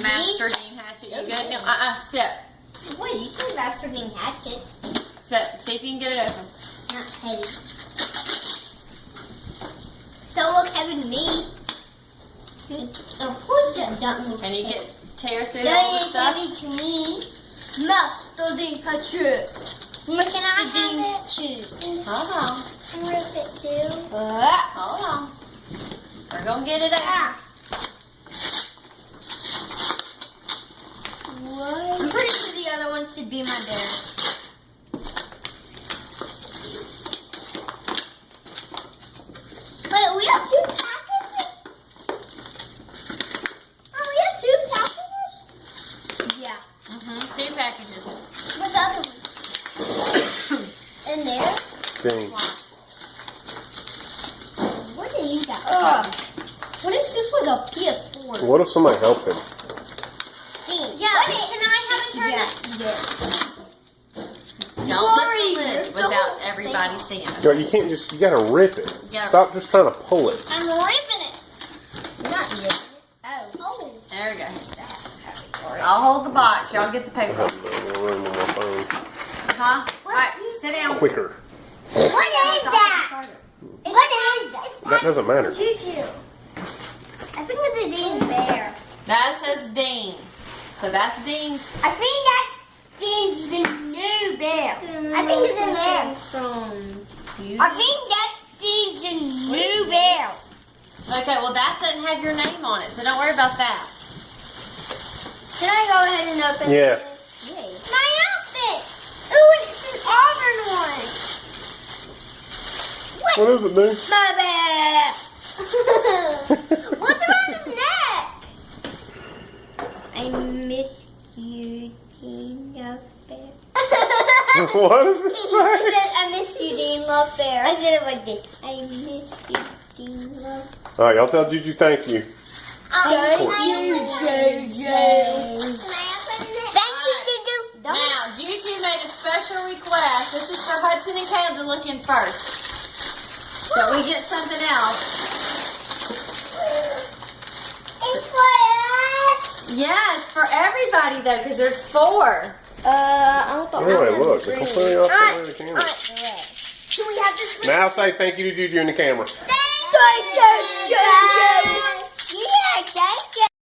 Master Dean Hatchet. You good? No, sit. Wait, you said Master Dean Hatchet. Sit. See if you can get it open. Not heavy. Don't look heavy to me. Of course it don't look Can you heavy. tear through That all the ain't stuff? heavy to me. Master Dean Hatchet. Can I have it? Hold on. Can I rip it too? Hold on. We're going to get it out. What? I'm pretty sure the other one should be my bear. Wait, we have two packages? Oh, we have two packages? Yeah. Two packages. What's the other one? In there? Dang. What did you got? What is this with a PS4? What if somebody helped him? Yeah, can I have a turn? Yeah. Don't lift Sorry, the lid the without whole everybody seeing it. You can't just, you gotta rip it. Yeah. Stop just trying to pull it. I'm ripping it. You're not ripping it. Oh. There we go. I'll hold the box. Y'all get the I paper. have no room on my phone. Huh? All right, sit down. Quicker. What is that? What is that? That doesn't matter. Choo-choo. I think it's a Dean's bear. That says Dean. So that's Dean's. I think that's Dean's new bear. I think it's in there. I think that's Dean's new bear. Okay, well that doesn't have your name on it, so don't worry about that. Can I go ahead and open Yes. this? Yay. My outfit. Ooh, it's an auburn one. What is it, dude? My bear. What's around his neck? I miss you, Dean Love Bear. What does it He say? said, I miss you, Dean Love Bear. I said it like this. I miss you, Dean Love. All right, y'all tell Juju thank you. Thank you, JJ. Thank you, Juju. Now, Juju made a special request. This is for Hudson and Caleb to look in first. So we get something else. It's for us. Yeah, it's for everybody though, because there's 4. I don't thought Anyway, look, they're completely off the way of the camera. Should we have this? Now say thank you to Juju in the camera. Thank you, JJ. Yeah, thank you.